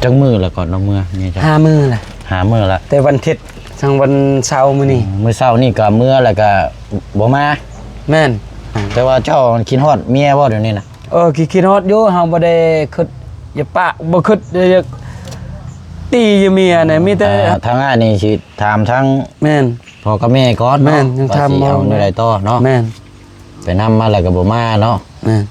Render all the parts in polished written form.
จังมือแล้วก่อนน้องเมื่อนี่จ้ะ5 มื้อล่ะ5 มื้อละแต่วันอาทิตย์ทางวันเสาร์มื้อนี้มื้อเช้านี่ก็เมื่อแล้วก็บ่มาแม่นแต่ว่าเจ้าคิดฮอดเมียบ่เดี๋ยวนี้น่ะคิดฮอดอยู่เฮาบ่ได้คิดอย่าปะบ่คิดอย่าตีอยู่เมียน่ะมีแต่ทางอ้ายนี่สิถามทั้งแม่นพ่อกับแม่ก่อนแม่นยังทำเอาในใดต่อเนาะแม่นไปนำมาแล้วก็บ่มาเนาะแม่น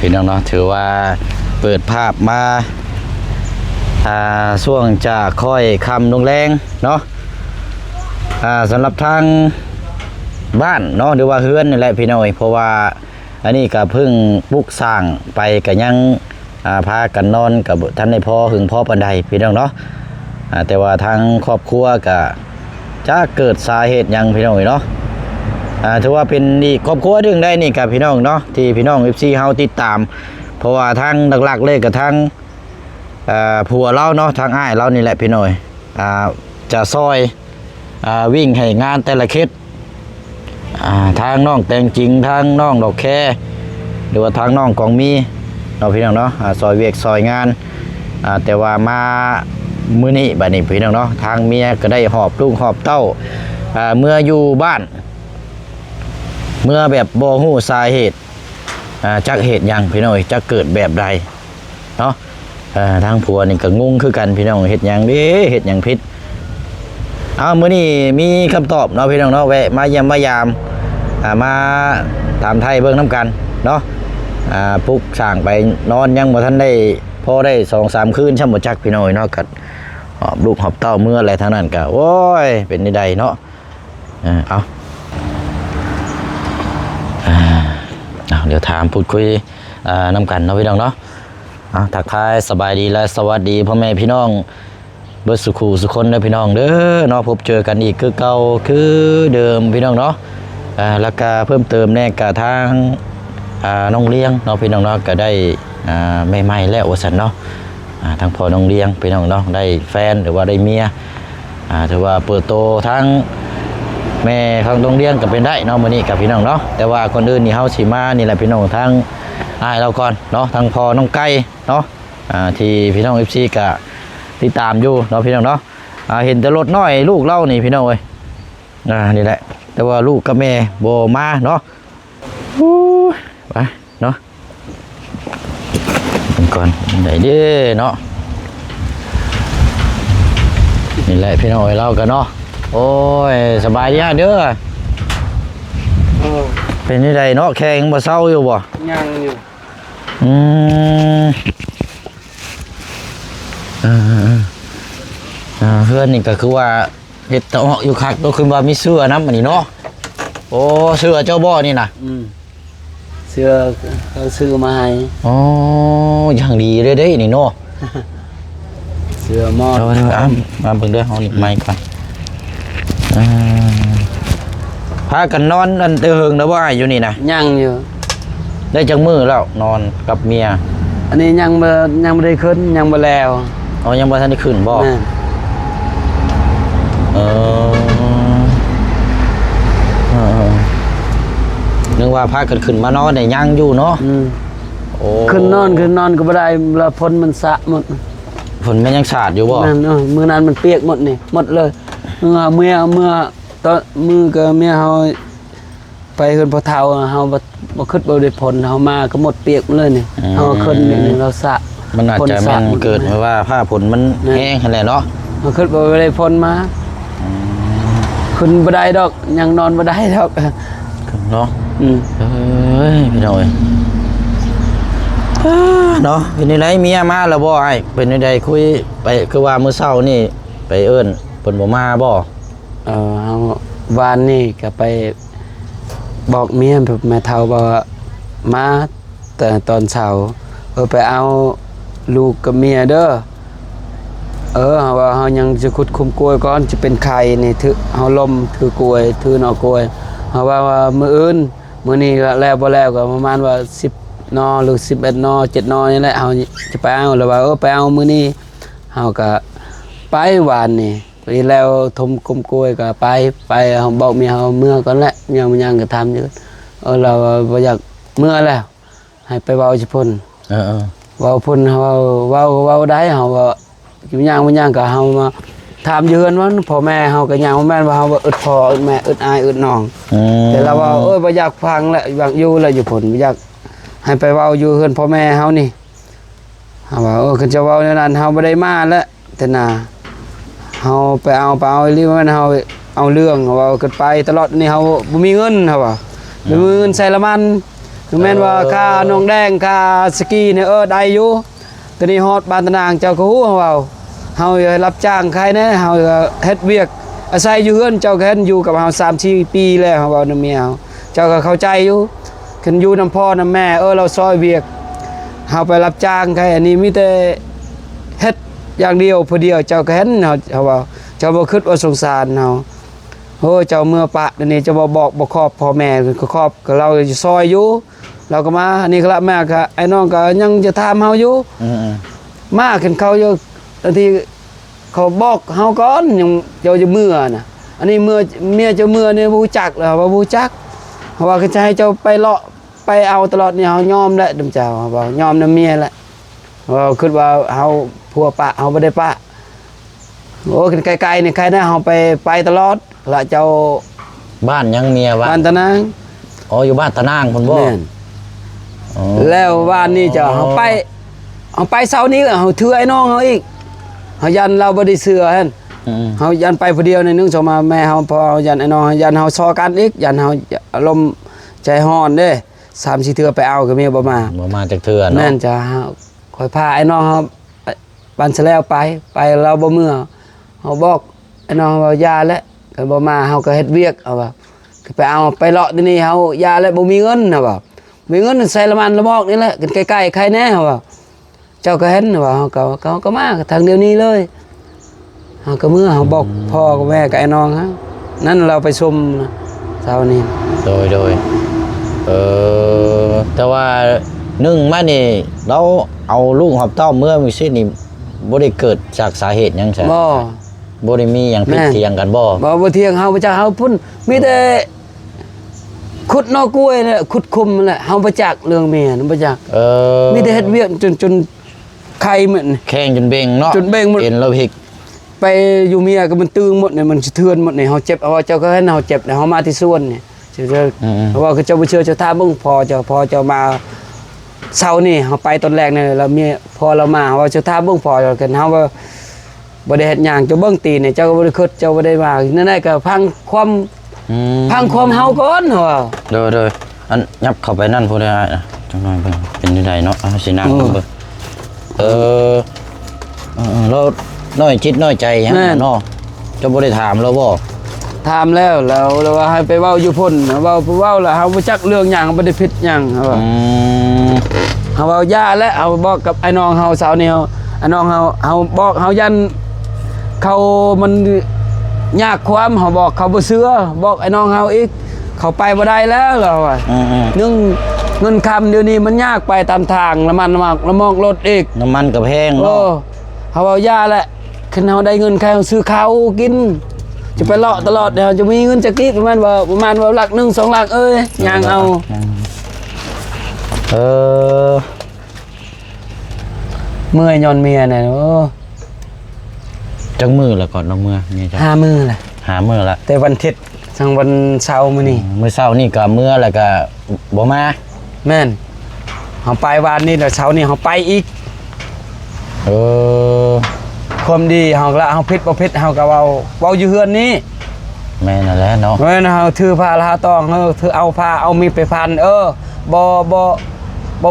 พี่น้องเนาะถือว่าเปิดภาพมาช่วงจากค่อยคำลงแรงเนาะสำหรับทางบ้านเนาะหรือว่าเฮือนนี่แหละพี่น้อยเพราะว่าอันนี้ก็เพิ่งปลุกสร้างไปก็ยังพากันนอนกับท่านในพ่อหึงพ่อปันใดพี่น้องเนาะแต่ว่าทางครอบครัวก็จะเกิดสาเหตุยังพี่น้อยเนาะถือว่าเป็นอีกครอบครัวหนึ่งได้นี่กับพี่น้องเนาะที่พี่น้อง FC เฮาติดตามเพราะว่าทางหลักๆเลยกับทางผัวเราเนาะทางอ้ายเรานี่แหละพี่น้อยจะซอยวิ่งให้งานแต่ละเคสทางน้องแต่งจริงทางน้องดอกแค่หรือว่าทางน้องกองมีเราพี่น้องเนาะซอยเวียกซอยงานแต่ว่ามามื้อนี้บัดนี้พี่น้องเนาะทางเมียก็ได้หอบลูกหอบเต้าเมื่ออยู่บ้านเมื่อแบบบ่ฮู้สาเหตุจักเหตุยังพี่น้อยจะเกิดแบบใดเนาะทางผัวนี่ก็งงคือกันพี่น้องเหตุยังเด้เหตุยังผิดมื้อนี้มีคำตอบเนาะพี่น้องเนาะแวะมาเยี่ยมมายามมาถามไทยเบิ่งน้ำกันเนาะปลุกสร้างไปนอนยังบ่ทันได้พอได้ 2-3 คืนช่ำบ่จักพี่น้อยเนาะก็หอบลูกหอบเต้าเมื่ออะไรทางนั้นก็โอ้ยเป็นใดเนาะเดี๋ยวถามพูดคุยน้ำกันเนาะพี่น้องเนาะทักทายสบายดีและสวัสดีพ่อแม่พี่น้องเบิดสุขสุขคนเด้อพี่น้องเด้อเนาะพบเจอกันอีกคือเก่าคือเดิมพี่น้องเนาะแล้วก็เพิ่มเติมแน่กับทางน้องเลี้ยงเนาะพี่น้องเนาะก็ได้ใหม่ๆแล้วว่าซั่นเนาะทางพ่อน้องเลี้ยงพี่น้องเนาะได้แฟนหรือว่าได้เมียถือว่าเปิดโตทั้งแม่ข้างตรงเลี้ยงก็เป็นได้เนาะมื้อนี้กับพี่น้องเนาะแต่ว่าคนอื่นนี่เฮาสิมานี่แหละพี่น้องทางอ้ายเราก่อนเนาะทางพ่อน้องไก่เนาะที่พี่น้อง FC ก็ติดตามอยู่เนาะพี่น้องเนาะเห็นแต่รถน้อยลูกเล่านี่พี่น้องเอ้ยนี่แหละแต่ว่าลูกกับแม่บ่มาเนาะไปเนาะก่อนได้เด้เนาะนี่แหละพี่น้องเอ้ยเล่ากันเนาะโอ้ยสบายดีเด้อเป็นยังไงเนาะแข็งบ่เศร้าอยู่บ่ยังอยู่เพื่อนนี่ก็คือว่าเห็ดตะออกอยู่คักก็คือว่ามีเสื้อน้ำอันนี้เนาะโอ้เสื้อเจ้าบ่อนี่นะเสื้อเขาซื้อมาให้อ๋ออย่างดีเลยเด้นี่เนาะเสื้อหม้อมาเบิ่งเด้อเอาหนิไม้ก่อนพากันนอนอันเตอเฮิงนะว่าอยู่นี่นะยังอยู่ได้จังมือแล้วนอนกับเมียอันนี้ยังไม่ได้ขึ้นยังไม่แล้วยังไม่ทันได้ขึ้นบ่นึกว่าพากันขึ้นมานอนในย่างอยู่เนาะขึ้นนอนก็ไม่ได้ละฝนมันสะหมดฝนมันยังสาดอยู่บ่มือนั้นมันเปียกหมดนี่หมดเลยเมื่อตอนมือกับเมียเขาไปขึ้นพอเท้าเขาบ่ขึ้นบ่ได้ผลเขามาก็หมดเปียกเลยนี่เขาขึ้นนี่เราสะมันอาจจะมันเกิดเพราะว่าผ้าผลมันแห้งขนาดเนาะเขาขึ้นบ่ได้ผลมาขึ้นบ่ได้ดอกยังนอนบ่ได้ดอกเนาะพี่น้อยเนาะเป็นยังไงเมียมาแล้วบ่ไอ้เป็นยังไงคุยไปคือว่ามื้อเช้านี่ไปเอิ้นเพิ่นบ่มาบ่วานนี่ก็ไปบอกเมียแม่เฒ่าบอกมาแต่ตอนเช้าไปเอาลูกกับเมียเด้อว่าเฮายังจะขุดคุมกล้วยก่อนจะเป็นไข่นี่ถือเฮาลมถือกล้วยถือหน่อกล้วยเฮาว่ามื้ออื่น มื้อนี้ก็แล้วบ่แล้วก็ประมาณว่า10นอหรือ11นอ7นอนี่แหละเฮาจะไปเอาแล้วว่าไปเอามื้อนี้เฮาก็ไปหวานนี่ไปแล้วทมกลมกล้วยก็ไปเฮาบอกเมียเฮาเมื่อก่อนแหละเมียมันยังก็ทำอยู่เราบ่อยากเมื่อแล้วให้ไปเว้าสิพุ่นเว้าพุ่นเฮาเว้าได้เฮาว่าอยู่ย่างมันย่างก็เฮามาถามอยู่เฮือนว่าพ่อแม่เฮาก็ย่างบ่แม่นว่าเฮาอึดพ่ออึดแม่อึดอายอึดน้องแต่เราว่าบ่อยากฟังแล้วอยากอยู่แล้วอยู่พุ่นบ่อยากให้ไปเว้าอยู่เฮือนพ่อแม่เฮานี่เฮาว่าคันจะเว้าแนวนั้นเฮาบ่ได้มาแล้วแต่น่ะเฮาไปเอาอีหลีมันเฮาเอาเรื่องว่าเกิดไปตลอดนี่เฮาบ่มีเงินเฮาว่าบ่มีเงินใส่ละมันแม่นว่าค่าน้องแดงค่าสกีเนี่ยได้อยู่ตอนนี้ฮอดบ้านตะนางเจ้าก็ฮู้เฮารับจ้างใครแน่เฮาเฮ็ดเวียกอาศัยอยู่เฮือนเจ้าก็เฮ็ดอยู่กับเฮา3-4 ปีแล้วเฮาเว้านำเมียเฮาเจ้าก็เข้าใจอยู่คันอยู่นำพ่อนำแม่เราซอยเวียกเฮาไปรับจ้างใครอันนี้มีแต่เฮ็ดอย่างเดียวผู้เดียวเจ้าก็เห็นเฮาว่าเจ้าบ่คิดว่าสงสารเฮาโอ้เจ้าเมื่อปะเดี๋ยวนี้จะบ่บอกบ่ครอบพ่อแม่ก็ครอบก็เราจะซอยอยู่เราก็มาอันนี้ก็ละแม่ก็ไอ้น้องก็ยังจะถามเฮาอยู่มาขึ้นเขาอยู่บางทีเขาบอกเฮาก่อนยังเจ้าจะเมื่อน่ะอันนี้เมื่อเมียเจ้าเมื่อนี่บ่รู้จักแล้วว่าบ่รู้จักเพราะว่าคือจะให้เจ้าไปเลาะไปเอาตลอดนี่เฮายอมแล้วดำเจ้าเฮาว่ายอมนำเมียแหละว่าคิดว่าเฮาผัวปะเฮาบ่ได้ปะโอ้ไกลๆนี่ใครนะเฮาไปตลอดละเจ้าบ้านยังเมียบ้านตะนางอยู่บ้านตะนางพุ่นบ่แล้วบ้านนี้เจ้าเฮาไปเช้านี้เฮาถือไอ้น้องเฮาอีกเฮายันเราบ่ได้เสือหั่นเฮายันไปผู้เดียวในนึงสมาแม่เฮาพอเฮายันไอ้น้องยันเฮาซอกันอีกยันเฮาอารมณ์ใจร้อนเด้3-4เทื่อไปเอาก็เมียบ่มาจักเทื่อเนาะแม่นจ้ะค่อยพาไอ้น้องเฮาบ้านซะแล้วไปเราบ่เมื่อเฮาบอกไอ้น้องว่ายาแล้วก็บ่มาเฮาก็เฮ็ดเวียกเอาว่าไปเอาไปเลาะนี่เฮายาแล้วบ่มีเงินน่ะว่ามีเงินใส่ละมันละมอกนี่แหละกันใกล้ๆใครแน่ว่าเจ้าก็เห็นว่าเฮาก็มาทางเดียวนี้เลยเฮาก็เมื่อเฮาบอกพ่อกับแม่กับไอ้น้องฮะนั่นเราไปชมเช้านี้โดยแต่ว่านึ่งมานี่เราเอาลูกหอบเต้าเมื่อมีสินี่บ่ได้เกิดจากสาเหตุหยังใช่บ่ได้มีหยังผิดเถียงกันบ่เถียงเฮาบ่จักเฮาพุ่นมีแต่ขุดนอกล้วยน่ะขุดคุมนั่นแหละเฮาบ่จักเรื่องเมียนั่นบ่จักมีแต่เฮ็ดเวียกจนไข่เหมือนแข้งจนเบ่งเนาะจนเบ่งหมดเอ็นเราพลิกไปอยู่เมียก็มันตึงหมดนี่มันสะเทือนหมดนี่เฮาเจ็บเอาเจ้าก็เห็นเฮาเจ็บเฮามาที่สวนนี่เพราะว่าเจ้าบ่เชื่อเจ้าท่าเบิ่งพอเจ้ามาเช้านี่เฮาไปตอนแรกนี่แล้วเมียพอเรามาว่าเจ้าท่าเบิ่งพอกันเฮาว่าบ่ได้เฮ็ดหยังเจ้าเบิ่งตีนี่เจ้าก็บ่ได้คิดเจ้าบ่ได้มานั่นได้ก็พังความเฮาก่อนว่าโดยอันยับเข้าไปนั่นพูดได้นะจังหน่อยเบิ่งเป็นจังไดเนาะสินั่งเบิ่งเราน้อยจิตน้อยใจหยังเนาะเจ้าบ่ได้ถามเราบ่ถามแล้วว่าให้ไปเว้าอยู่พุ่นเว้าแล้วเฮาบ่จักเรื่องหยังบ่ได้ผิดหยังว่าเฮาเว้ายาแล้วเฮาบอกกับไอ้น้องเฮาสาวนี่ไอ้น้องเฮาบอกเฮายันเขามันยากความเฮาบอกเขาบ่เชื่อบอกไอ้น้องเฮาอีกเขาไปบ่ได้แล้วเราว่านึงเงินคำเดี๋ยวนี้มันยากไปตามทางละมันมากละมอกรถอีกน้ำมันก็แพงเนาะเฮาเอายาแหละคันเฮาได้เงินใครซื้อข้าวกินจะไปเลาะตลอดเดี๋ยวจะมีเงินจะกินประมาณว่าหลัก1-2 หลักย่างเอาเมื่อยย้อนเมียน่ะจังมือละก่อนน้องเมื่อนี่จ้ะ5 มื้อละ5 มื้อละแต่วันอาทิตย์จังวันเสาร์มื้อนี้มื้อเช้านี่ก็เมื่อแล้วก็บ่มาแม่นเฮาไปวันนี้แล้วเช้านี้เฮาไปอีกความดีเฮาละเฮาผิดบ่ผิดเฮาก็เว้าอยู่เฮือนนี้แม่นั่นแหละเนาะแม่นเฮาถือผ้าลาตองถือเอาผ้าเอามีดไปพันบ่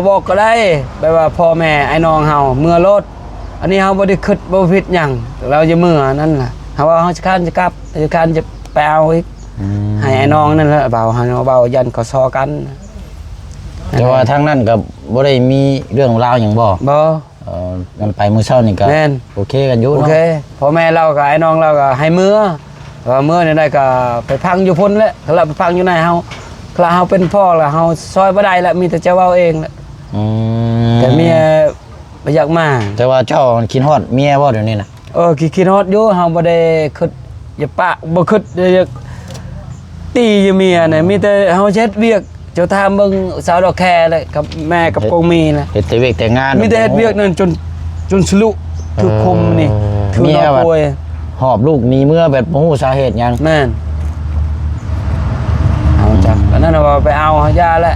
บอกก็ได้แบบว่าพ่อแม่ไอ้น้องเฮาเมื่อรถอันนี้เฮาบ่ได้คิดบ่ผิดหยังเราจะเมื่อนั่นล่ะเฮาว่าเฮาจะคันจะกลับจะคันจะไปเอาอีกให้ไอ้น้องนั่นแหละเบายันเขาซอกันแต่ว่าทางนั้นก็บ่ได้มีเรื่องราวหยังบ่มันไปมื้อเช้านี่ก็โอเคกันอยู่เนาะโอเคพ่อแม่เรากับไอ้น้องเราก็ให้เมื่อนี่ได้ก็ไปพังอยู่พุ่นแหละแล้วไปพังอยู่ในเฮา คลาเฮาเป็นพ่อละเฮาซอยบ่ได้ละมีแต่เจ้าเว้าเองละ อืม แต่เมียบ่อยากมา แต่ว่าเจ้าคิดฮอดเมียบ่เดี๋ยวนี้น่ะ คิดฮอดอยู่เฮาบ่ได้คิดอย่าปะบ่คิดอยากตีอยู่เมียน่ะมีแต่เฮาเฮ็ดเวียกเจ้าถามเบิ่งสาวดอกแคเลยกับแม่กับกงมีน่ะ เฮ็ดแต่เวียกแต่งาน มีแต่เฮ็ดเวียกนั่นจนสลุถูกคมนี่ถือ เมีย นอ แบบ ป่วย หอบลูกหนีเมื่อแบบบ่ฮู้สาเหตุหยัง แม่นเอาจักอันนั้นน่ะว่าไปเอาเฮายาแล้ว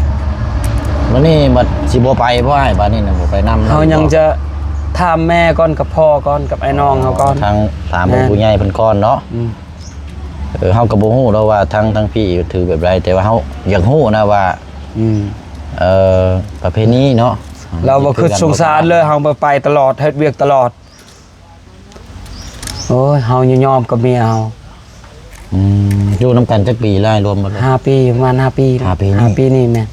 วันนี้บัดสิบ่ไปบ่ให้บัดนี้น่ะบ่ไปนำ เฮายังจะถามแม่ก่อนกับพ่อก่อนกับไอ้น้องเฮาก่อน ทางถามผู้ใหญ่เพิ่นก่อนเนาะ อืม เฮาก็บ่ฮู้แล้วว่าทั้งพี่ถือแบบไรแต่ว่าเฮาอยากฮู้นะว่า อืม ประเพณีเนาะ เราบ่คิดสงสารเลยเฮาบ่ไปตลอดเฮ็ดเวียกตลอดโอ้ยเฮายอมกับเมียเฮา อยู่นํกันจักปีแล้วรวมหมดเลย 5 ปีประมาณ5 ปีนะ 5 ปีนี่ 5 ปีนี่แม่น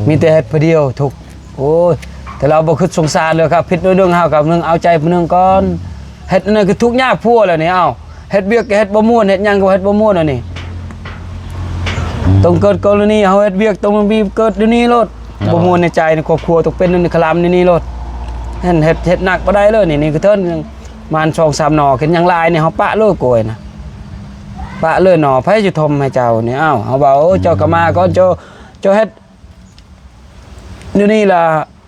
มีแต่เฮ็ดผู้เดียวทุกโอ้ยแต่เราบ่คิดสงสารเลยครับผิดด้วยเรื่องเฮากับเรื่องเอาใจผู้หนึงก่อนเฮ็ดนั่นคือทุกข์ยากพัวแล้วนี่เอ้าเฮ็ดเวียกก็เฮ็ดบ่ม่วนเฮ็ดหยังก็เฮ็ดบ่ม่วนอันนี้ต้องเกิดกรณีเฮาเฮ็ดเวียกต้องมีเกิดเดี๋ยวนี้โลดบ่ม่วนในใจในครอบครัวต้องเป็นในคลามนี่โลดเฮ็ดหนักบ่ได้เลยนี่คือเทินมัน2-3หน่อขึ้นยังลายนี่เฮาปะเลยโกยนะปะเลยหน่อไผสิทมให้เจ้านี่เอ้าเฮาว่าโอ้เจ้าก็มาก่อนเจ้าเฮ็ด เดี๋ยวนี้ล่ะ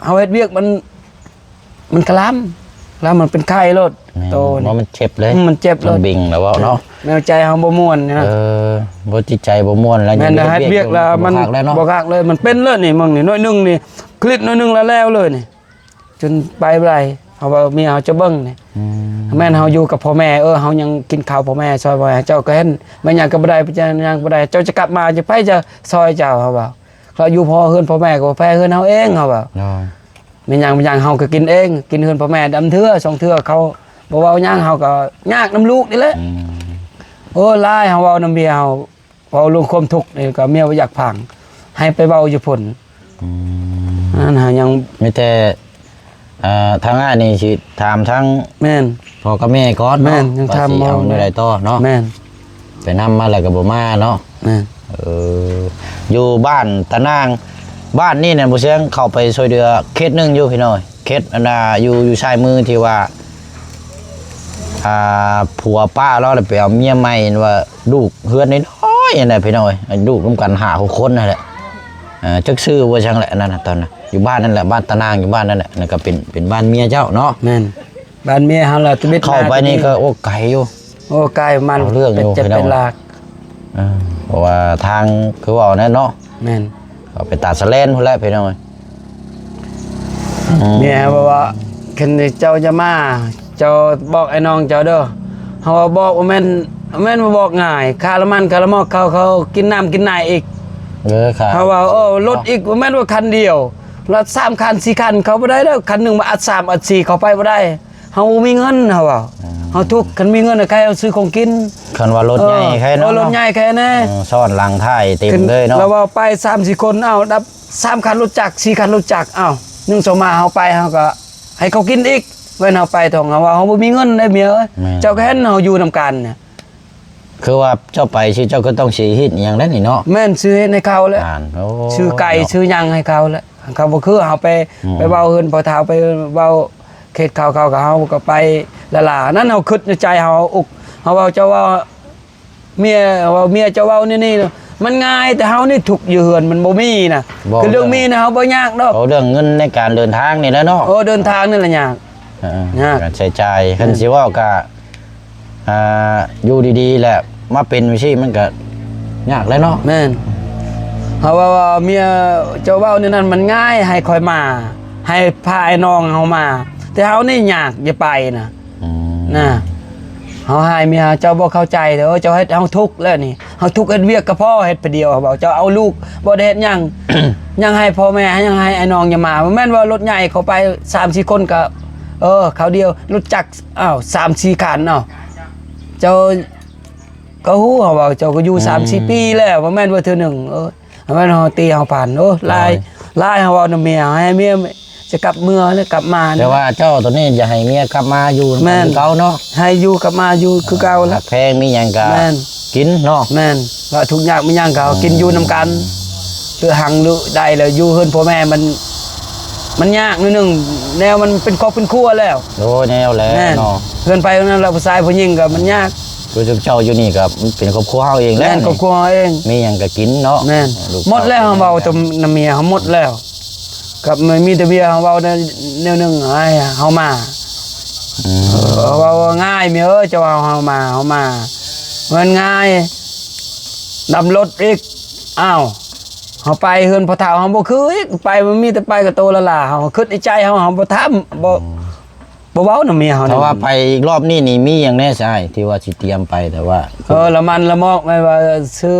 เฮาเฮ็ดเวียกมันคลำแล้วมันเป็นไข้รถโต เพราะมันเจ็บเลย มันเจ็บ มั ร น ถ บิ่งแล้วว่าเนาะ แนวใจเฮาบ่ม่วนนะ บ่จิตใจบ่ม่วนแล้ว แม่นเฮ็ดเวียกแล้วมัน คักแล้วเนาะ บ่คักเลยมันเป็นเลยนี่มึงนี่น้อยนึงนี่คลิปน้อยนึงแล้วเลยนี่จนไปบ่ได้เฮาว่าเมียเฮาจะเบิ่งนี่แม่นเฮาอยู่กับพ่อแม่เฮายังกินข้าวพ่อแม่ซอยบ่ให้เจ้าก็เห็นแม่นหยังก็บ่ได้ไปหยังบ่ได้เจ้าจะกลับมาจะไปจะซอยเจ้าเฮาว่าเราอยู่พ่อเฮือนพ่อแม่ก็แพ้เฮือนเฮาเองเฮาว่า เนาะ มันยังเฮาก็กินเองกินเฮือนพ่อแม่ดำเทื่อสองเทื่อเขาบ่เว้าหยังเฮาก็ยากน้ำลูกนี่แหละโอ้ลายเฮาเว้าน้ำเมียเฮาเว้าลงความทุกข์นี่ก็เมียบ่อยากพังให้ไปเว้าอยู่พุ่นนั่นหายัง มีแต่ทางอันนี้สิถามทั้ง แม่น พ่อกับแม่ก่อน แม่ เนาะ นยัง ว่า ถาม สิเอาในใดต่อเนาะ แม่น ไปนำมาแล้วก็บ่มาเนาะ แม่น อยู่บ้านตะนางบ้านนี่เนี่ยบ่เสียงเข้าไปช่วยเหลือเขตหนึงอยู่พี่น้อยเขตอันน่ะอยู่ชายมือที่ว่าผัวป้าเราได้ไปเอาเมียใหม่ว่าลูกเฮือนน้อยๆอันน่ะพี่น้อยลูกร่วมกัน5-6คนนั่นแหละจักชื่อว่าจังแหละนั่นน่ะตอนน่ะอยู่บ้านนั่นแหละบ้านตะนางอยู่บ้านนั่นแหละนั่นก็เป็นบ้านเมียเจ้าเนาะ แม่นบ้านเมียเฮาล่ะตะบิด เข้าไปนี่ก็โอ้ไกลอยู่ โอ้ไกลมัน เอาเรื่องอยู่ จะเป็นหลัก เพราะว่าทางคือว่านั่นเนาะ แม่น เอาไปตัดสะเลนพุ่นแหละพี่น้อย เมียบอกว่าคันเจ้าจะมาเจ้าบอกไอ้น้องเจ้าเด้อเฮาบอกว่าแม่นมาบอกง่ายคาละมันคาละมอกเขากินน้ำกินนายอีก ค่ะ เขาว่ารถอีกว่าแม่นว่าคันเดียวรถ3คัน4คันเขาบ่ได้เด้อคันหนึงมาอัด3อัด4เขาไปบ่ได้เฮามีเงินเฮาว่าเฮาทุกข์คันมีเงินใครเอาซื้อของกิน คันว่ารถใหญ่แค่เนาะ รถใหญ่แค่แน่ ซ่อนหลังท้ายเต็มเลยเนาะ เราว่าไป3-4คนดับ3คันรถจักร4คันรถจักร1 2มาเฮาไปเฮาก็ให้เขากินอีกเว้นเฮาไปท้องเฮาว่าเฮาบ่มีเงินได้เมียเอ้ยเจ้าก็เห็นเฮาอยู่นำกันเนี่ย คือว่าเจ้าไปสิเจ้าก็ต้องสิเฮ็ดอหย่างนั้นนี่เนาะ แม่นซื้อให้เขาแล้ว โอ้ ชื่อไก่ชื่อหยังให้เขาแล้วเขาบ่คือเฮาไปเว้าเฮือนพอเฒ่าไปเว้าเขตเขาก็เฮาก็ไปละล่ะนั่นเฮาคิดในใจเฮาอุกเฮาเว้าเจ้าว่าเมียเจ้าเว้านี่มันง่ายแต่เฮานี่ทุกข์อยู่เฮือนมันบ่มีนะคือเรื่องมีนะเฮาบ่ยากดอก เอาเรื่องเงินในการเดินทางนี่แหละเนาะ เดินทางนี่แหละยาก ยาก การใช้จ่ายคันสิเว้าก็อยู่ดีๆแหละมาเป็นวิธีมันก็ยากแล้วเนาะ แม่นเฮาว่าเมียเจ้าเว้านี่นั่นมันง่ายให้คอยมา ให้พาไอ้น้องเฮามา แต่เฮานี่ยากอย่าไปนะ นะเฮาให้เมียเจ้าบ่เข้าใจเด้อเจ้าเฮ็ดเฮาทุกข์แล้วนี่เฮาทุกข์เฮ็ดเวียกกับพ่อเฮ็ดไปเดียวเฮาบอกเจ้าเอาลูกบ่ได้เฮ็ดหยัง ยังให้พ่อแม่ยังให้ไอ้น้องอย่ามาบ่แม่นว่ารถใหญ่เขาไป 3-4 คนก็เขาเดียวรถจักร3-4 คันเจ้าก็ฮู้เฮาว่าเจ้าก็อยู่3-4 ปีแล้วบ่แม่นว่าเทื่อหนึงบ่แม่นเฮาตีเฮาผ่านหลายเฮาเว้านำเมียให้เมียจะกลับเมืองแล้วกลับมา แต่ว่าเจ้าตัวนี้อย่าให้เมียกลับมาอยู่ แม่น เก่าเนาะ ให้อยู่กลับมาอยู่คือเก่าแล้ว แพงมีหยังก็ แม่น กินเนาะ แม่นว่าทุกอย่างมีหยังก็กินอยู่นำกัน หรือหังหรือได้แล้วอยู่เฮือนพ่อแม่มันยากนิดนึงแนวมันเป็นครอบเป็นครัวแล้ว โอ้แนวแล้ว แน่น เนาะ เฮือนไปนั้นเราผู้ชายผู้หญิงก็มันยาก คือเจ้าอยู่นี่ก็เป็นครอบครัวเฮาเองแล้ แม่ วน ครอบครัวเอง มีหยังก็กินเนาะ แม่น ลูก หมดแล้วเบาตัวน้ำเมียเขาหมดแล้วกับมันมีแต่เบียเบาแนวหนึงให้เฮามา อืม เบาง่ายเมียจะเอาเฮามามันง่ายนำรถอีกอ้าวเฮาไปเฮือนพ่อเฒ่าเฮาบ่คืออีกไปมันมีแต่ไปกับโตละล่ะเฮาคิดในใจเฮาบ่ทำบ่เว้าน้ำเมียเฮา แต่ว่าไปอีกรอบนี้นี่มีหยังแน่ใช่ที่ว่าสิเตรียมไปแต่ว่า ละมันละมอกไม่ว่าซื้อ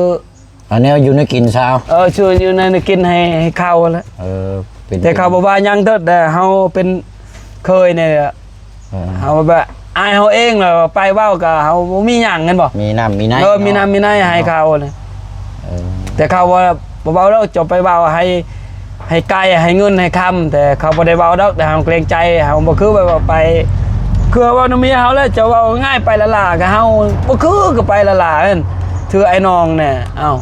อันนี้อยู่ในกินซาว ช่วยอยู่ในกินให้ข้าวแล้ว เป็น แต่เขาบอกว่ายังเถิดแต่เฮาเป็นเคยเนี่ย เออ เฮาแบบอายเฮาเองแล้วไปเว้ากับเฮาบ่มีหยังกันบ่ มีน้ำมีไหน มีน้ำมีในให้เขาเลย เออ แต่เขาว่าบ่เว้าแล้วจบไปเว้าให้ไกลให้เงินให้คำแต่เขาบ่ได้เว้าดอกแต่เฮาเกรงใจเฮาบ่คือแบบว่าไปคือว่าน้ำเมียเฮาแล้วจะเว้าง่ายไปละล่ากับเฮาบ่คือก็ไปละล่านั่นถือไอ้น้องเนี่ยเอ้า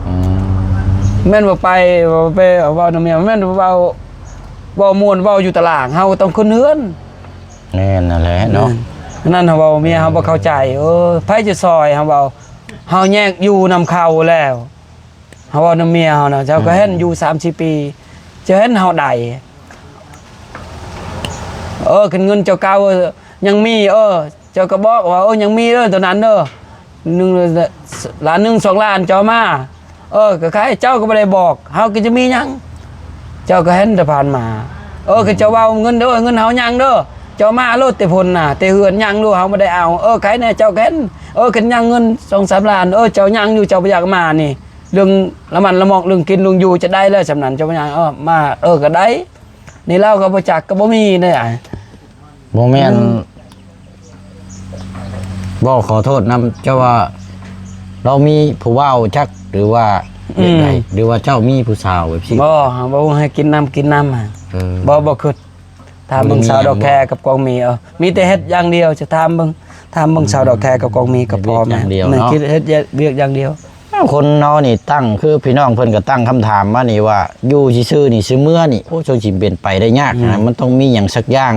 อืม แม่นว่าไปเว้าน้ำเมียแม่นว่าเว้าม่วนเว้าอยู่ตลาดเฮาต้องคนเฮือน แน่นั่นแหละเนาะ นั่นเฮาเว้าเมียเฮาบ่เข้าใจไผจะซอยเฮาเว้าเฮาแยกอยู่นำเขาแล้วเฮาเว้านำเมียเฮาน่ะเจ้าก็เห็นอยู่3-4 ปีจะเห็นเฮาได้ขึ้นเงินเจ้าเก่ายังมีเจ้าก็บอกว่ายังมีเด้อตัวนั้นเด้อ1 ล้าน1 2 ล้านเจ้ามาก็ใครเจ้าก็บ่ได้บอกเฮาก็จะมีหยังเจ้าก็เห็นแต่ผ่านมาก็เจ้าเว้าเงินเด้อเงินเฮายังเด้อเจ้ามาโลดแต่พลน่ะแต่เฮือนยังดูเฮาบ่ได้เอาใครแน่เจ้าก็เห็นกันยังเงิน 2-3 ล้านเจ้ายังอยู่เจ้าบ่อยากมานี่เรื่องละมันละมอกเรื่องกินเรื่องอยู่จะได้แล้วสำนั้นเจ้าบ่ยังมาก็ได้นี่เราก็บ่จักก็บ่มีเนี่ย บ่แม่นบ่ขอโทษนำเจ้าว่า เรามีผู้เว้าจักหรือว่าแบบใดหรือว่าเจ้ามีผู้สาวแบบสิ บ่ให้กินน้ำบ่คือถามเบิ่งสาวดอกแคกับกองมีมีแต่เฮ็ดอย่างเดียวจะถามเบิ่งสาวดอกแคกับกองมีกับพ่อแม่นั่นคิดเฮ็ดเวียกอย่างเดียว คนเนาะนี่ตั้งคือพี่น้องเพิ่นก็ตั้งคำถามมานี่ว่าอยู่ซื่อๆนี่ซื่อเมื่อนี่โอ้จนสิเป็นไปได้ยากนะมันต้องมีหยังสักอย่าง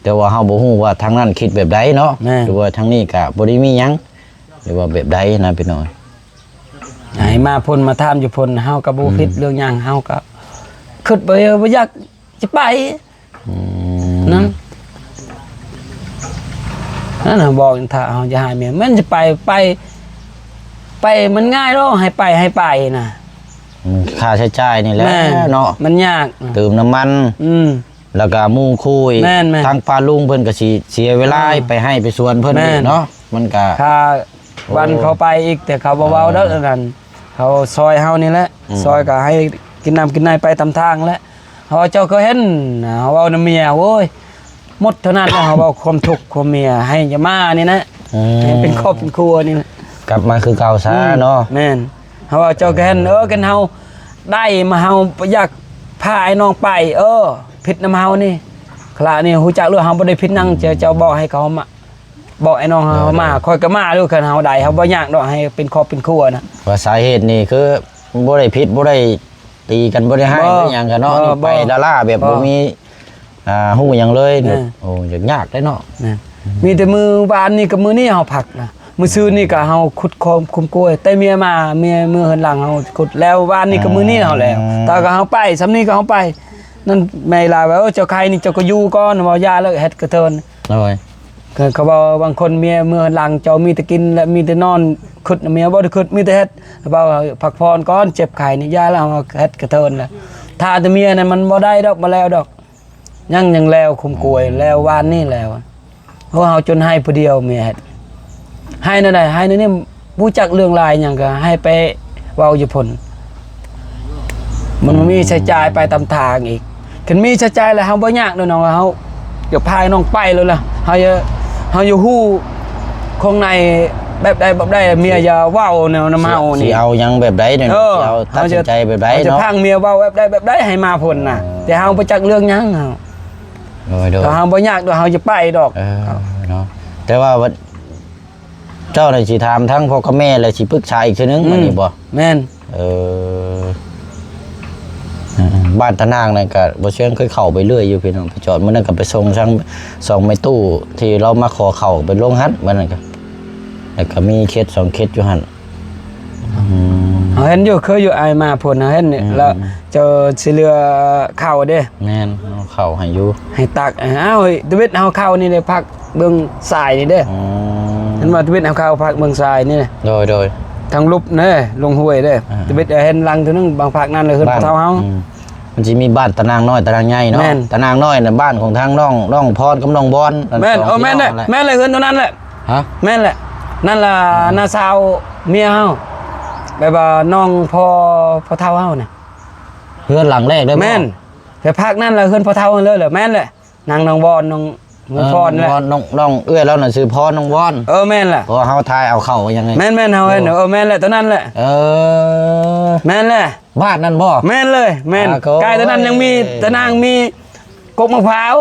แต่ว่าเฮาบ่ฮู้ว่าทางนั้นคิดแบบใดเนาะหรือว่าทางนี้ก็บ่ได้มีหยังหรือว่าแบบใดนะพี่น้อย ให้มาพ่นมาถามอยู่พ่นเฮาก็บ่ผิดเรื่องหยังเฮาก็คิดบ่อยากจะไปนั่นน่ะบอกถ้าเฮาจะหาเมียมันจะไปมันง่ายเนาะให้ไปน่ะ ค่าใช้จ่ายนี่แหละ แม่ เนาะ มันยาก เติมน้ำมัน แล้วก็หมู่คุย แม่นๆ ทางป้าลุงเพิ่นก็สิเสียเวลาไปให้ไปสวนเพิ่น แม่ อี น กเนาะมันก็ ค่าวันเขาไปอีกแต่เขาบ่เว้าเด้อนั่นเขาซอยเฮานี่แหละซอยก็ให้กินน้ำกินในไปตามทางแหละเฮาเจ้าก็เห็นเฮาเว้านำเมียโอ้ยหมดเท่านั้นแล้วเฮาเว้าความทุกข์ความเมียให้อย่ามานี่นะให้เป็นครอบเป็นครัวนี่นะ กลับมาคือเก่าซะเนาะ แม่นเฮาว่าเจ้าก็เห็นกันเฮาได้มาเฮาอยากพาไอ้น้องไปผิดนำเฮานี่คลานี่ฮู้จักเรื่องเฮาบ่ได้ผิดนั่งเจ้าบอกให้เขามาบอกไอ้น้องเฮามาค่อยก็มาด้วยกันเฮาได้เฮาบ่ยากดอกให้เป็นครอบเป็นครัวนะ ว่าสาเหตุนี่คือบ่ได้ผิดบ่ได้ตีกันบ่ได้ให้ บ่ บ่หยังกันเนาะ บ่ นี่ไป บ่ ดาราแบบ บ่ บ่มีฮู้หยังเลย แน่ โอ้ยากได้เนาะ นะมีแต่มือวานนี่กับมือนี่เฮาผักนะมือซื้อนี่ก็เฮาขุดคอมคุมกล้วยแต่เมียมาเมียมือเหินหลังเฮาขุดแล้ววานนี่กับมือนี่เฮาแล้วตาก็เฮาไปสำนี้ก็เฮาไปนั่นแม่ลาว่าเจ้าใครนี่เจ้าก็อยู่ก่อนบ่ยาแล้วเฮ็ดกระเทิน โอ้ย เขาบอกบางคนเมียมือเหินหลังเจ้ามีแต่กินและมีแต่นอนขุดเมียบ่ได้ขุดมีแต่เฮ็ดบ่าพักผ่อนก่อนเจ็บไข้นี่ยาแล้วเฮาเฮ็ดกระเทินน่ะถ้าแต่เมียนั่นมันบ่ได้ดอกบ่แล้วดอกยังแล้วคุมกล้วยแล้ววานนี่แล้วเพราะเฮาจนให้ผู้เดียวเมียเฮ็ด ให้นั่นได้ให้นั่นนี่ผู้จักเรื่องลายอย่างก็ให้ไปเว้าอยู่พุ่นมันมีใช้จ่ายไปตามทางอีกคันมีใช้จ่ายแล้วเฮาบ่ยากเด้อน้องเฮาอย่าพายน้องไปเลยล่ะเฮาอยู่ฮู้คงในแบบใดเมียอย่าเว้าแนวนำเฮา สิ นี่ เอาหยังแบบใดเนี่ยสิเอาตัดสินใจแบบใด เฮาจะ เนาะ พังเมียเว้าแบบใดให้มาพุ่นน่ะแต่เฮาบ่จักเรื่องหยังเฮา โดย แต่เฮาบ่ยากดอกเฮาจะไปดอก เนาะแต่ว่าเจ้าน่ะสิถามทั้งพ่อกับแม่แล้วสิปรึกษาอีกเทื่อนึงอันนี้บ่ แม่น เออ บ้านตะนางนั่นก็บ่เชิงเคยเข้าไปเรื่อยอยู่พี่น้องไปจอดมื้อนั้นก็ไปส่งทั้ง2ไม้ตู้ที่เรามาขอเข้าไปลงหัดมื้อนั้นก็แล้วก็มีเคส2เคสอยู่หั่น เห็นอยู่เคยอยู่ไอมาพุ่นเห็นนี่แล้วเจอสิเรือเข้าเด้ แม่นเอาเข้าให้อยู่ ให้ตักอ้าวตะเวทเอาเข้านี่เลยพักเบิ่งทรายนี่เด้เห็นว่าตะเวทเอาเข้าพักเบิ่งทรายนี่ โดย ทางลุบเด้ลงห้วยเด้ตะเวทเห็นลังตัวนึงบางภาคนั่นเลยขึ้นเท่าเฮา มันสิมีบ้านตะนางน้อยตะนางใหญ่เนาะ แม่น ตะนางน้อยน่ะบ้านของทางน้องพรกับน้องบอน แม่นแม่นเลยแม่นเลยขึ้นตัวนั้นแหละ ฮะ แม่นแหละนั่นล่ะน้าสาวเมียเฮาแบบว่าน้องพ่อเฒ่าเฮาน่ะ เพื่อนหลังแรกได้บ่ แม่นแต่ภาคนั่นล่ะขึ้นพ่อเฒ่าเลยเหรอแม่นแหละนางน้องบอนน้องพรแหละ น้องเอื้อยแล้วน่ะชื่อพรน้องบอน แม่นล่ะ เพราะว่าเฮาทายเอาเข้ายังไง แม่นเฮาเห็นแม่นแหละตัวนั้นแหละ แม่นแหละ บ้านนั่นบ่ แม่นเลยแม่น โอ้ย ใกล้ตัวนั้นยังมีตะนางมีกกมะพร้าว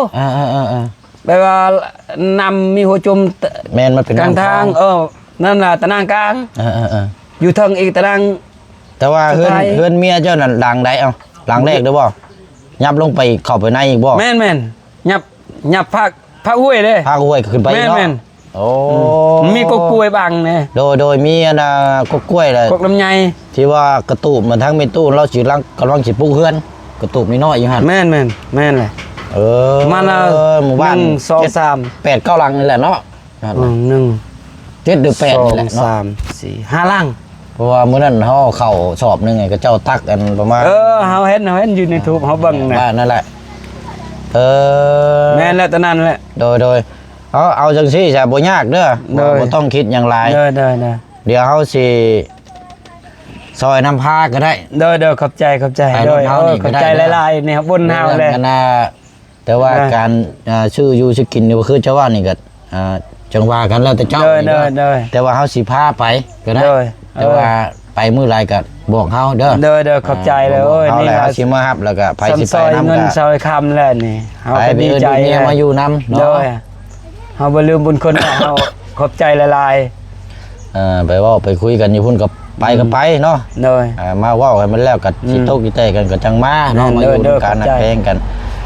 แบบว่านำมีหัวจุ่ม แม่นมันเป็น กลางทางนั่นล่ะตะนางกลางอยู่เทิงอีกตะนาง แต่ว่าเฮือน สไตล์ เฮือนเมียเจ้านั่นหลังใดเอาหลังแรกเด้อบ่ยับลงไปเข้าไปในอีกบ่ แม่นยับภาคห้วยเด้ พาห้วยขึ้นไปอีกเนาะ แม่น โอ้ มีกกกล้วยบังเนี่ย โดยมีอันน่ะกกกล้วยแหละ กกลำไย ที่ว่ากระตูบมันทั้งมีตู้เราสิกำลังสิปลูกเฮือนกระตูบน้อยๆอยู่หั่น แม่นเลย มันละ หมู่บ้าน 1 2 3 8 9หลังนี่แหละเนาะนั่นแหละ 1 7หรือ8นี่แหละ 2 เนาะ 3 4 5ลัง เพราะว่ามื้อนั้นเฮาเข้าสอบหนึงไงก็เจ้าตักกันประมาณ เฮาเห็นอยู่ในทูบเฮาเบิ่งนะ บ้านนั่นแหละแม่นแล้วตะนั้นแหละ โดยเอาจังซี่ซะบ่ยากเด้อ โดย บ่ต้องคิดหยังหลาย เด้อ เดี๋ยวเฮาสิซอยน้ำพาก็ได้ เด้อขอบใจ ไป เด้อ รถเฮานี่ ข ก็ อบ ได้ ใจ เด้อ หลายๆเนี่ยครับบนเฮาเลย กันนะแต่ว่า ได้ การชื่ออยู่ชื่อกินนี่บ่คือเจ้าว่านี่ก็จังว่ากันแล้วแต่เจ้า เด้อ นี่ เด้อ แต่ว่าเฮาสิพาไปก็ได้ เด้อ แต่ว่าไปมื้อไรก็บอกเฮาเด้อ เด้อขอบใจเลยโอ้ย เฮา นี่ แล้ว ล่ะ เฮาสิมารับแล้วก็ไปสิ ซ ไป อย นำ เงิน ก็ ซอยคำแล้วนี่เฮา ไป ก็ ดี ดี ใจ ใจ เมียมาอยู่นำ เด้ เนาะ อเฮาบ่ลืมบุญคุณเฮาขอบใจหลาย ไปเว้าไปคุยกันอยู่พุ่นก็ไปก็ไปเนาะ ๆเด้อ มาเว้ากันมันแล้วก็สิตกสิเตะกันก็จังมาเนาะมาอยู่ เด้อ การนัด เข้าใจ เพลงกัน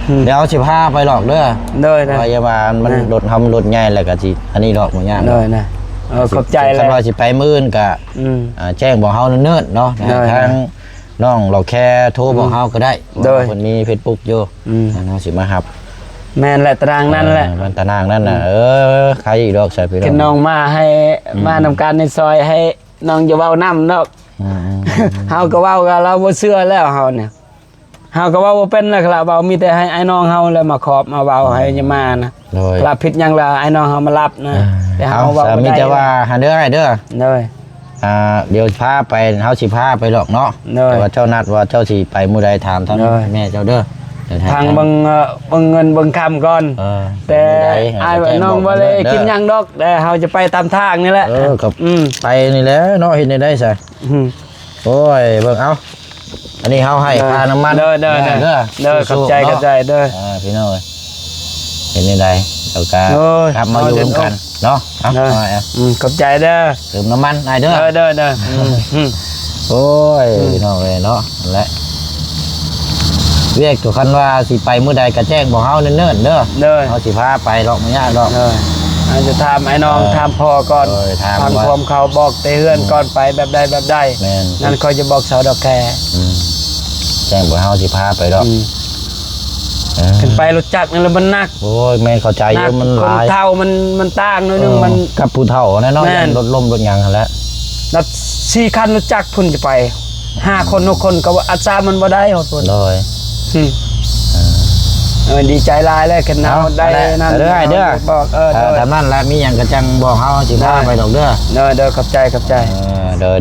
อืม เดี๋ยวสิพาไปหรอกเด้อ เด้อนะ พยาบาลมันรถทำรถใหญ่แล้วก็สิอันนี้ดอกบ่ยาก เด้อนะขอบใจเล คั ย นว่าสิไปมื้อนก็ แจ้งบอกเฮาเนิ่นๆเนาะ ได้ ทางน้องเราแค่โทรบอกเฮาก็ได้ ได้ ว่าคนมี Facebook อยู่เฮาสิมารับ แม่นแหละตารางนั่นแหละ มันตะนางนั่นน่ะใครอีกดอกใส่พี่ ขึ้นน้องมาให้มานำการในซอยให้น้องจะเว้านํเนาะ อืม เฮาก็เว้ากับเราบ่เชื่อแล้วเฮาเนี่ยเฮาก็เว้าบ่เป็นแล้วครับเว้ามีแต่ให้ไอ้น้องเฮาแล้วมาขอบมาเว้าให้จะมานะ โดย รับผิดหยังล่ะไอ้น้องเฮามารับนะแต่ เอา เฮาเว้า สา บ่ มี ได้ จะว่าหาเด้อให้เด้อ เด้อ เดี๋ยวพาไปเฮาสิพาไปหรอกเนาะ ได้ แต่ว่าเจ้านัดว่าเจ้าสิไปมื้อใดถามทาง ได้ แม่เจ้าเด้อเดี๋ยวให้ ทางเบิ่งเงินเบิ่งคำก่อน แต่ มื้ใด อ้าย ให้ น้อง แจ้ บ่ได้ เด้อ กินหยังดอกแต่เฮาจะไปตามทางนี่แหละ กับ อืม ไปนี่แหละเนาะเฮ็ดได้ซะ อืม โอ้ยเบิ่งเอาอันนี้เฮาให้ค่าน้ำมัน เด้อ เด้อ ขอบใจ สู้ๆ ขอบใจเด้อ พี่น้องเอ้ยเห็นได้แล้วก็ โอ้ย กลับมาอยู่ร่วมกันเนาะเอา เด้อ เอาเอา ขอบใจเด้อ เติมน้ำมันให้เด้อ เด้อโอ้ยพี่น้องเอ้ยเนาะนั่นแหละเรียกตัวคันว่าสิไปมื้อใดก็แจ้งบอกเฮาเนิ่นๆเด้อ เด้อ เฮาสิพาไปหรอกไม่ยากหรอก อาจจะถามไอ้น้องถามพ่อก่อน ถาม ฟัง ว่า ความเขาบอกเตเฮือนก่อนไปแบบใด แม่น นั่นเขาจะบอกสาวดอกแค อืมแจ้งบอกเฮาสิพาไปดอกเออ ขึ้นไปรถจักรนี่แล้วมันหนัก โอ้ยแม่นเข้าใจอ หนั ยู่มันห คน ลาย เท่ามันต่างหนิดนึงมัน กับผู้เฒ่าแน่นอน แม่น รถล้มรถหยังหั่นแหละ นับ4คันรถจักรพุ่นจะไป5คน6คนก็ว่าอัตรามันบ่ได้หดพุ่น โดย ดีใจหลายเลยขึ้นเอาได้นั่น เด้อเด้อ บอกเด้อ ทำนั่นแหละมีหยังก็จังบอกเฮาสิพาไปดอกเด้อ เด้อขอบใจ เด้อ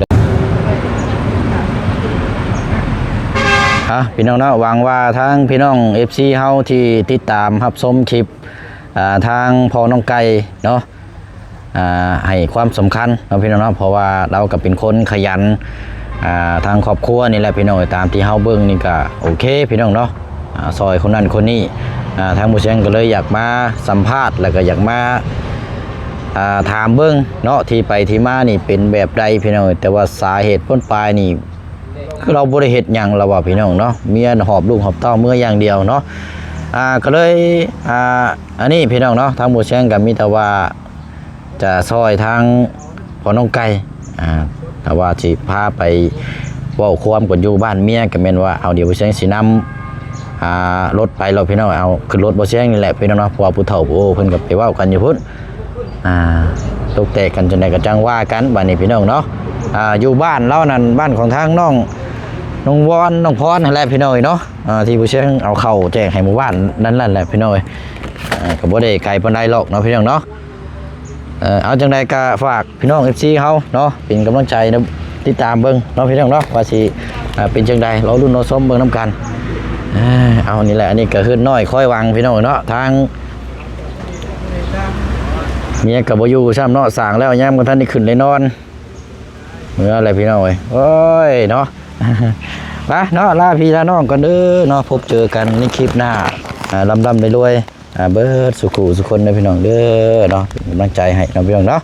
พี่น้องเนาะหวังว่าทางพี่น้อง FC เฮาที่ติดตามรับชมคลิปทางพ่อน้องไก่เนาะให้ความสำคัญเนาะพี่น้องเนาะเพราะว่าเราก็เป็นคนขยันทางครอบครัวนี่แหละพี่น้องตามที่เฮาเบิ่งนี่ก็โอเคพี่น้องเนาะซอยคนนั้นคนนี้ทางหมู่เชียงก็เลยอยากมาสัมภาษณ์แล้วก็อยากมาถามเบิ่งเนาะที่ไปที่มานี่เป็นแบบใดพี่น้องแต่ว่าสาเหตุต้นปลายนี่ คือเราบ่ได้เฮ็ดหยังเราว่าพี่น้องเนาะเมียหอบลูกหอบเต้าเมื่ออย่างเดียวเนาะก็เลยอันนี้พี่น้องเนาะทางหมู่แซงก็มีแต่ว่าจะซอยทางพ่อน้องไก่ถ้าว่าสิพาไปเว้าความกันอยู่บ้านเมียก็แม่นว่าเอาเดี๋ยวบ่แซงสินำรถไปเราพี่น้องเอาขึ้นรถบ่แซงนี่แหละพี่น้องเนาะเพราะว่าผู้เฒ่าผู้โอ้เพิ่นก็ไปเว้ากันอยู่พุ่นตกแตกกันจังได๋ก็จังว่ากันบัดนี้พี่น้องเนาะอยู่บ้านเรานั่นบ้านของทางน้องวอนน้องพรนั่นแหละพี่น้อยเนาะที่ผู้เชี่ยวเอาเข้าแจ้งให้หมู่บ้านนั่นแหละพี่น้อยก็บ่ได้ไกลปานใดหรอกเนาะพี่น้องเนาะเอาจังใดก็ฝากพี่น้อง FC เฮาเนาะเป็นกำลังใจนะติดตามเบิ่งเนาะพี่น้องเนาะว่าสิเป็นจังใดรอลุ้นรอชมเบิ่งนํกันเอานี่แหละอันนี้ก็คือน้อยค่อยวังพี่น้องเนาะทางเมียก็บ่อยู่ซ้ำเนาะสร้างแล้วยามกันท่านได้ขึ้นเลยนอนเมื่ออะไรพี่น้องเอ้ยโอ้ยเนาะไปเนาะลาพี่ลาน้องกันเด้อเนาะพบเจอกันในคลิปหน้าลำได้รวยเบิดสุขุสุคนนะพี่น้องเด้อเนาะเป็นกำลังใจให้น้องพี่น้องเนาะ